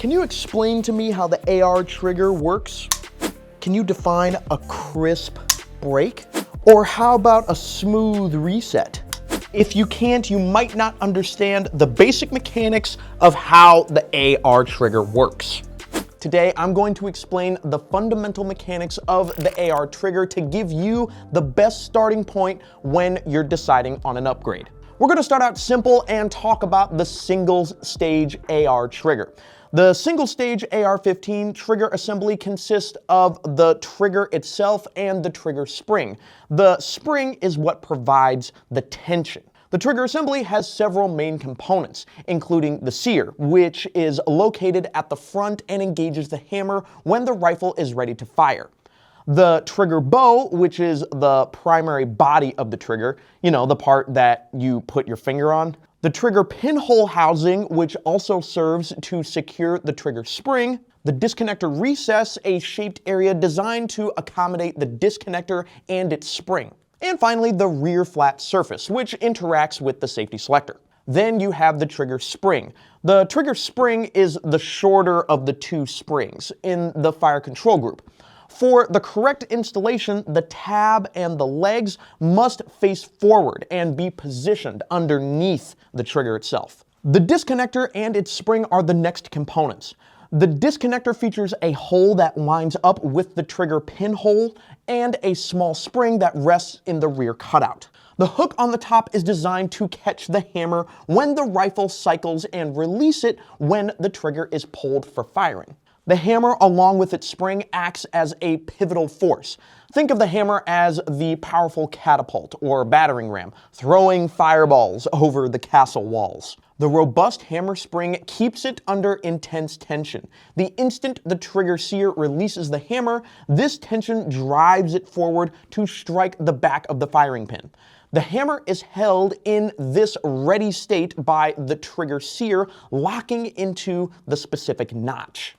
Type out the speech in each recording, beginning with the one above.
Can you explain to me how the AR trigger works? Can you define a crisp break? Or how about a smooth reset? If you can't, you might not understand the basic mechanics of how the AR trigger works. Today, I'm going to explain the fundamental mechanics of the AR trigger to give you the best starting point when you're deciding on an upgrade. We're going to start out simple and talk about the single stage AR trigger. The single stage AR-15 trigger assembly consists of the trigger itself and the trigger spring. The spring is what provides the tension. The trigger assembly has several main components, including the sear, which is located at the front and engages the hammer when the rifle is ready to fire. The trigger bow, which is the primary body of the trigger, the part that you put your finger on. The trigger pinhole housing, which also serves to secure the trigger spring. The disconnector recess, a shaped area designed to accommodate the disconnector and its spring. And finally, the rear flat surface, which interacts with the safety selector. Then you have the trigger spring. The trigger spring is the shorter of the two springs in the fire control group. For the correct installation, the tab and the legs must face forward and be positioned underneath the trigger itself. The disconnector and its spring are the next components. The disconnector features a hole that lines up with the trigger pinhole and a small spring that rests in the rear cutout. The hook on the top is designed to catch the hammer when the rifle cycles and release it when the trigger is pulled for firing. The hammer, along with its spring, acts as a pivotal force. Think of the hammer as the powerful catapult or battering ram, throwing fireballs over the castle walls. The robust hammer spring keeps it under intense tension. The instant the trigger sear releases the hammer, this tension drives it forward to strike the back of the firing pin. The hammer is held in this ready state by the trigger sear, locking into the specific notch.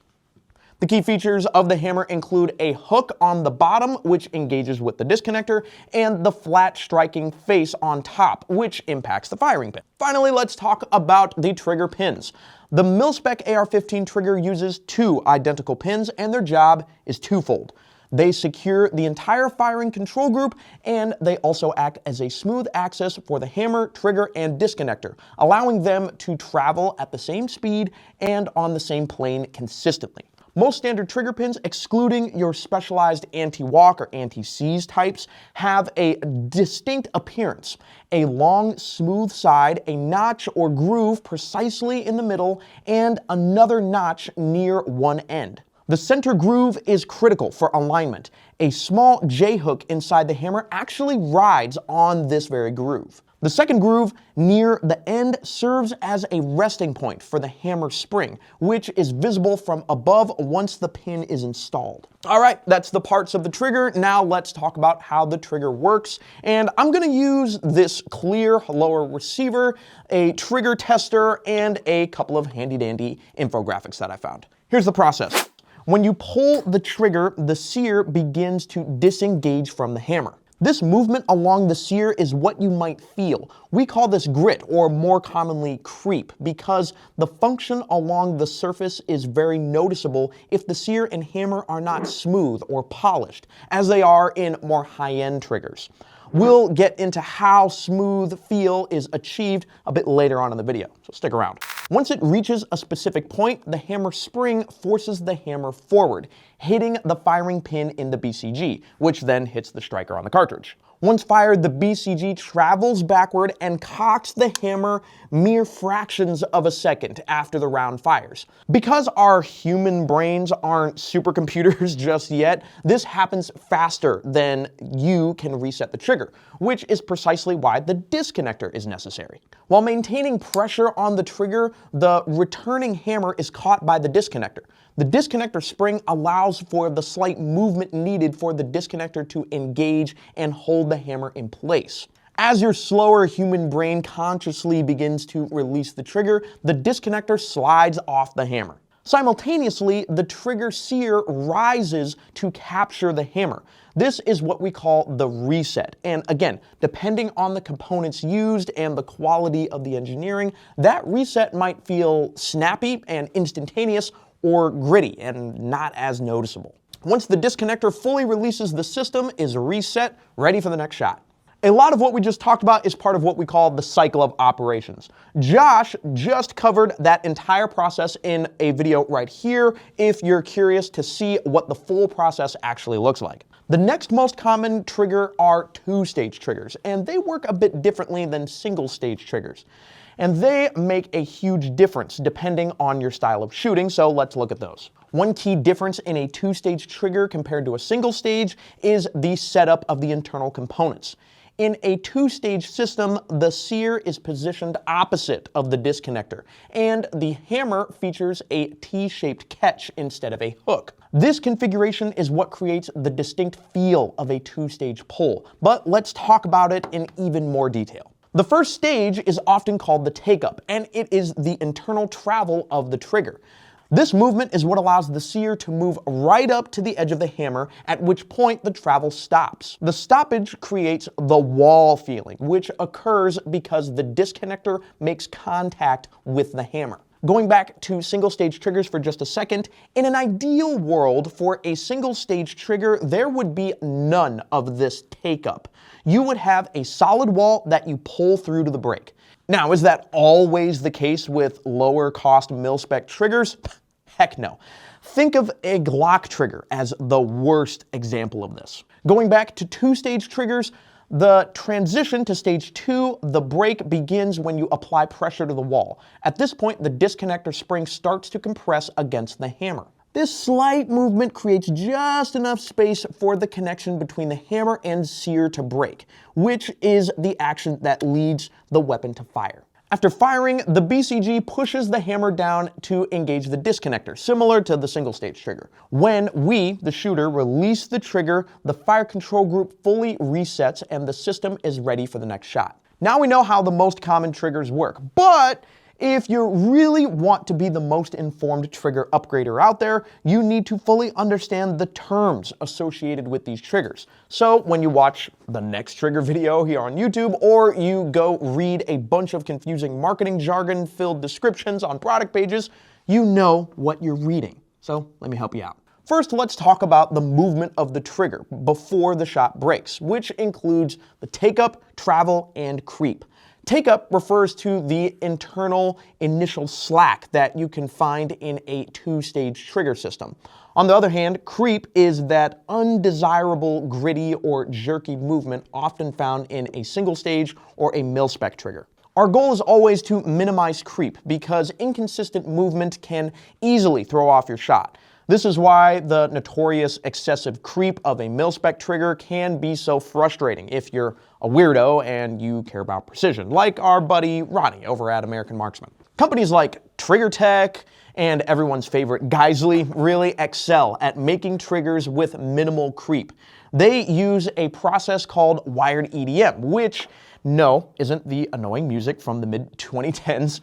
The key features of the hammer include a hook on the bottom, which engages with the disconnector, and the flat striking face on top, which impacts the firing pin. Finally, let's talk about the trigger pins. The Mil-spec AR-15 trigger uses two identical pins, and their job is twofold. They secure the entire firing control group, and they also act as a smooth access for the hammer, trigger, and disconnector, allowing them to travel at the same speed and on the same plane consistently. Most standard trigger pins, excluding your specialized anti-walk or anti-seize types, have a distinct appearance. A long, smooth side, a notch or groove precisely in the middle, and another notch near one end. The center groove is critical for alignment. A small J-hook inside the hammer actually rides on this very groove. The second groove near the end serves as a resting point for the hammer spring, which is visible from above once the pin is installed. All right, that's the parts of the trigger. Now let's talk about how the trigger works. And I'm gonna use this clear lower receiver, a trigger tester, and a couple of handy-dandy infographics that I found. Here's the process. When you pull the trigger, the sear begins to disengage from the hammer. This movement along the sear is what you might feel. We call this grit, or more commonly creep, because the function along the surface is very noticeable if the sear and hammer are not smooth or polished, as they are in more high-end triggers. We'll get into how smooth feel is achieved a bit later on in the video, so stick around. Once it reaches a specific point, the hammer spring forces the hammer forward, hitting the firing pin in the BCG, which then hits the striker on the cartridge. Once fired, the BCG travels backward and cocks the hammer mere fractions of a second after the round fires. Because our human brains aren't supercomputers just yet, this happens faster than you can reset the trigger, which is precisely why the disconnector is necessary. While maintaining pressure on the trigger, the returning hammer is caught by the disconnector. The disconnector spring allows for the slight movement needed for the disconnector to engage and hold the hammer in place. As your slower human brain consciously begins to release the trigger, the disconnector slides off the hammer. Simultaneously, the trigger sear rises to capture the hammer. This is what we call the reset. And again, depending on the components used and the quality of the engineering, that reset might feel snappy and instantaneous or gritty and not as noticeable. Once the disconnector fully releases, the system is reset, ready for the next shot. A lot of what we just talked about is part of what we call the cycle of operations. Josh just covered that entire process in a video right here if you're curious to see what the full process actually looks like. The next most common trigger are two-stage triggers, and they work a bit differently than single-stage triggers. And they make a huge difference depending on your style of shooting, so let's look at those. One key difference in a two-stage trigger compared to a single stage is the setup of the internal components. In a two-stage system, the sear is positioned opposite of the disconnector, and the hammer features a T-shaped catch instead of a hook. This configuration is what creates the distinct feel of a two-stage pull, but let's talk about it in even more detail. The first stage is often called the take-up, and it is the internal travel of the trigger. This movement is what allows the sear to move right up to the edge of the hammer, at which point the travel stops. The stoppage creates the wall feeling, which occurs because the disconnector makes contact with the hammer. Going back to single-stage triggers for just a second, in an ideal world for a single-stage trigger, there would be none of this take-up. You would have a solid wall that you pull through to the break. Now, is that always the case with lower-cost Mil-spec triggers? Heck no. Think of a Glock trigger as the worst example of this. Going back to two-stage triggers, the transition to stage 2, the break begins when you apply pressure to the wall. At this point, the disconnector spring starts to compress against the hammer. This slight movement creates just enough space for the connection between the hammer and sear to break, which is the action that leads the weapon to fire. After firing, the BCG pushes the hammer down to engage the disconnector, similar to the single-stage trigger. When we, the shooter, release the trigger, the fire control group fully resets and the system is ready for the next shot. Now we know how the most common triggers work, but if you really want to be the most informed trigger upgrader out there, you need to fully understand the terms associated with these triggers. So when you watch the next trigger video here on YouTube, or you go read a bunch of confusing marketing jargon-filled descriptions on product pages, you know what you're reading. So let me help you out. First, let's talk about the movement of the trigger before the shot breaks, which includes the take-up, travel, and creep. Take-up refers to the internal initial slack that you can find in a two-stage trigger system. On the other hand, creep is that undesirable, gritty, or jerky movement often found in a single-stage or a Mil-spec trigger. Our goal is always to minimize creep because inconsistent movement can easily throw off your shot. This is why the notorious excessive creep of a Mil-spec trigger can be so frustrating if you're a weirdo and you care about precision, like our buddy Ronnie over at American Marksman. Companies like Trigger Tech and everyone's favorite Geisley really excel at making triggers with minimal creep. They use a process called wired EDM, which, no, isn't the annoying music from the mid-2010s.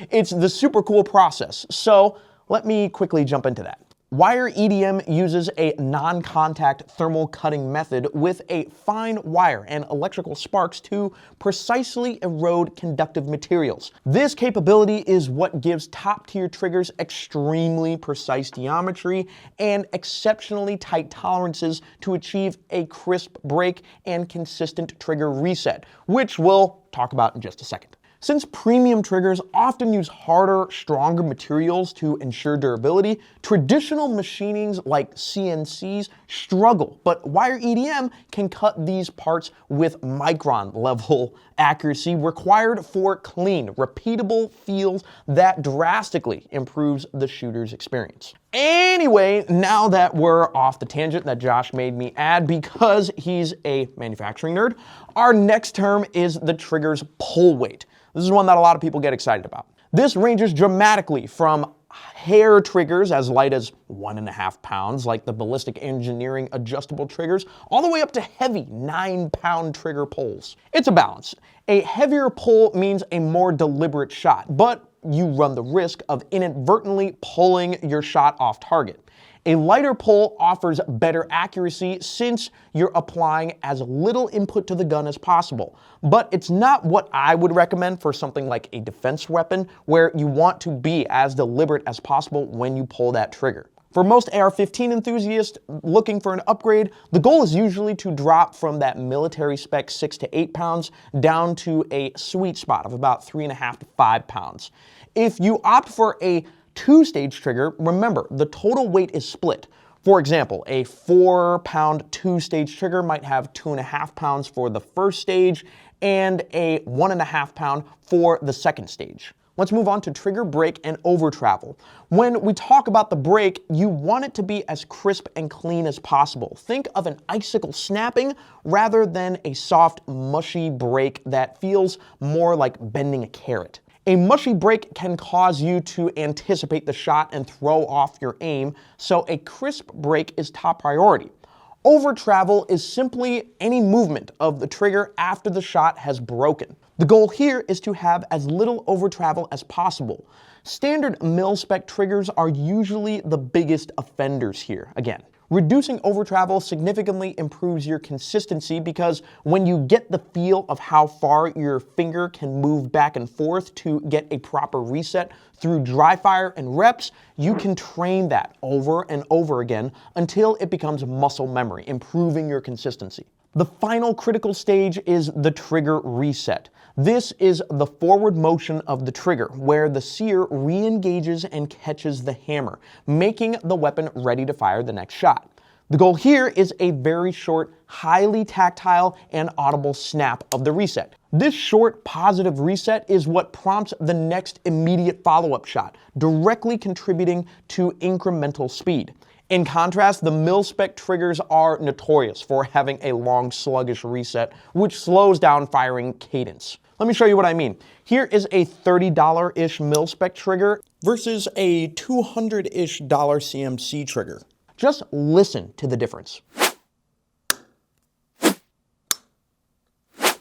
It's the super cool process, so let me quickly jump into that. Wire EDM uses a non-contact thermal cutting method with a fine wire and electrical sparks to precisely erode conductive materials. This capability is what gives top-tier triggers extremely precise geometry and exceptionally tight tolerances to achieve a crisp break and consistent trigger reset, which we'll talk about in just a second. Since premium triggers often use harder, stronger materials to ensure durability, traditional machinings like CNCs struggle, but wire EDM can cut these parts with micron-level accuracy required for clean, repeatable feels that drastically improves the shooter's experience. Anyway, now that we're off the tangent that Josh made me add because he's a manufacturing nerd, our next term is the trigger's pull weight. This is one that a lot of people get excited about. This ranges dramatically from hair triggers as light as 1.5 pounds, like the Ballistic Engineering adjustable triggers, all the way up to heavy 9-pound trigger pulls. It's a balance. A heavier pull means a more deliberate shot, but you run the risk of inadvertently pulling your shot off target. A lighter pull offers better accuracy since you're applying as little input to the gun as possible, but it's not what I would recommend for something like a defense weapon where you want to be as deliberate as possible when you pull that trigger. For most AR-15 enthusiasts looking for an upgrade, the goal is usually to drop from that military spec 6 to 8 pounds down to a sweet spot of about 3.5 to 5 pounds. If you opt for a 2-stage trigger, remember, the total weight is split. For example, a 4-pound 2-stage trigger might have 2.5 pounds for the first stage and a 1.5 pound for the second stage. Let's move on to trigger, brake, and overtravel. When we talk about the brake, you want it to be as crisp and clean as possible. Think of an icicle snapping rather than a soft, mushy brake that feels more like bending a carrot. A mushy brake can cause you to anticipate the shot and throw off your aim, so a crisp brake is top priority. Overtravel is simply any movement of the trigger after the shot has broken. The goal here is to have as little overtravel as possible. Standard mil-spec triggers are usually the biggest offenders here. Again, reducing overtravel significantly improves your consistency because when you get the feel of how far your finger can move back and forth to get a proper reset through dry fire and reps, you can train that over and over again until it becomes muscle memory, improving your consistency. The final critical stage is the trigger reset. This is the forward motion of the trigger, where the sear re-engages and catches the hammer, making the weapon ready to fire the next shot. The goal here is a very short, highly tactile, and audible snap of the reset. This short, positive reset is what prompts the next immediate follow-up shot, directly contributing to incremental speed. In contrast, the mil-spec triggers are notorious for having a long, sluggish reset, which slows down firing cadence. Let me show you what I mean. Here is a $30-ish mil-spec trigger versus a $200-ish CMC trigger. Just listen to the difference.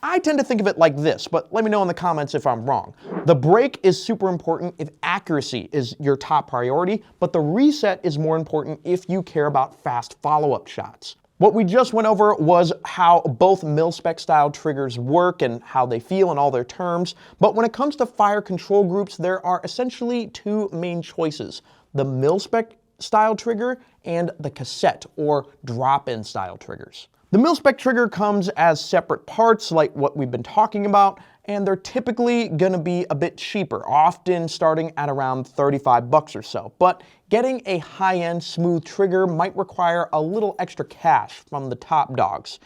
I tend to think of it like this, but let me know in the comments if I'm wrong. The brake is super important if accuracy is your top priority, but the reset is more important if you care about fast follow-up shots. What we just went over was how both mil-spec style triggers work and how they feel in all their terms, but when it comes to fire control groups, there are essentially two main choices: the mil-spec style trigger and the cassette or drop-in style triggers. The mil-spec trigger comes as separate parts like what we've been talking about, and they're typically going to be a bit cheaper, often starting at around 35 bucks or so. But getting a high-end smooth trigger might require a little extra cash from the top dogs.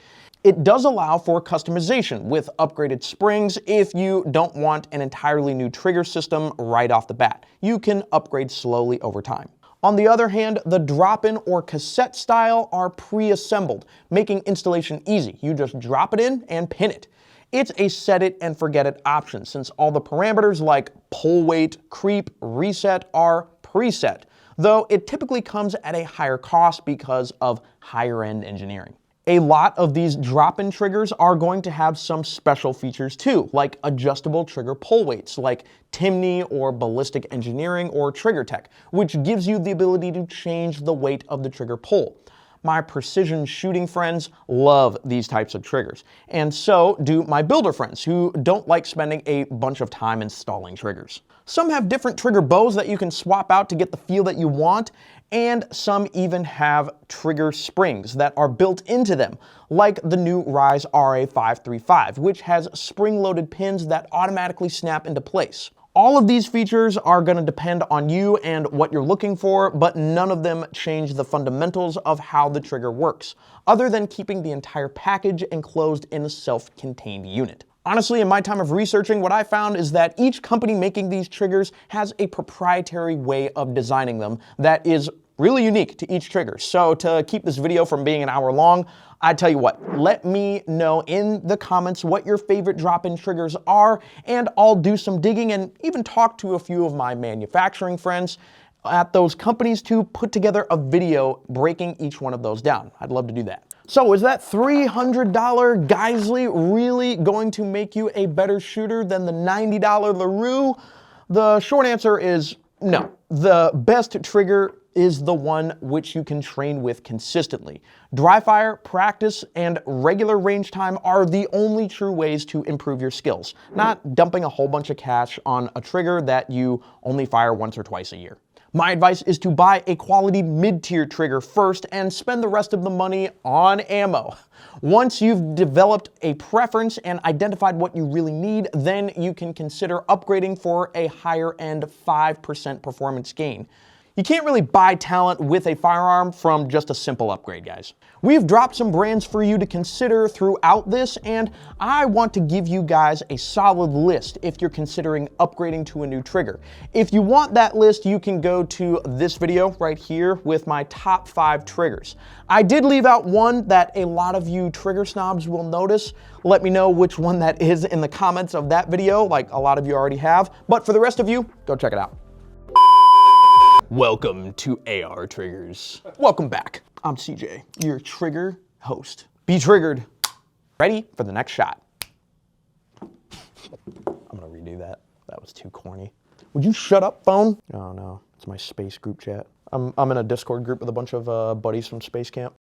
It does allow for customization with upgraded springs if you don't want an entirely new trigger system right off the bat. You can upgrade slowly over time. On the other hand, the drop-in or cassette style are pre-assembled, making installation easy. You just drop it in and pin it. It's a set it and forget it option since all the parameters like pull weight, creep, reset are preset, though it typically comes at a higher cost because of higher end engineering. A lot of these drop-in triggers are going to have some special features too, like adjustable trigger pull weights, like Timney or Ballistic Engineering or Trigger Tech, which gives you the ability to change the weight of the trigger pull. My precision shooting friends love these types of triggers, and so do my builder friends who don't like spending a bunch of time installing triggers. Some have different trigger bows that you can swap out to get the feel that you want, and some even have trigger springs that are built into them, like the new Rise RA535, which has spring-loaded pins that automatically snap into place. All of these features are going to depend on you and what you're looking for, but none of them change the fundamentals of how the trigger works, other than keeping the entire package enclosed in a self-contained unit. Honestly, in my time of researching, what I found is that each company making these triggers has a proprietary way of designing them that is really unique to each trigger. So to keep this video from being an hour long, I tell you what, let me know in the comments what your favorite drop-in triggers are, and I'll do some digging and even talk to a few of my manufacturing friends at those companies to put together a video breaking each one of those down. I'd love to do that. So is that $300 Geisley really going to make you a better shooter than the $90 LaRue? The short answer is no. The best trigger is the one which you can train with consistently. Dry fire, practice, and regular range time are the only true ways to improve your skills, not dumping a whole bunch of cash on a trigger that you only fire once or twice a year. My advice is to buy a quality mid-tier trigger first and spend the rest of the money on ammo. Once you've developed a preference and identified what you really need, then you can consider upgrading for a higher end 5% performance gain. You can't really buy talent with a firearm from just a simple upgrade, guys. We've dropped some brands for you to consider throughout this, and I want to give you guys a solid list if you're considering upgrading to a new trigger. If you want that list, you can go to this video right here with my top 5 triggers. I did leave out one that a lot of you trigger snobs will notice. Let me know which one that is in the comments of that video, like a lot of you already have. But for the rest of you, go check it out. Welcome to AR Triggers. Welcome back. I'm CJ, your trigger host. Be triggered. Ready for the next shot. I'm gonna redo that. That was too corny. Would you shut up, phone? Oh no, it's my space group chat. I'm in a Discord group with a bunch of buddies from space camp.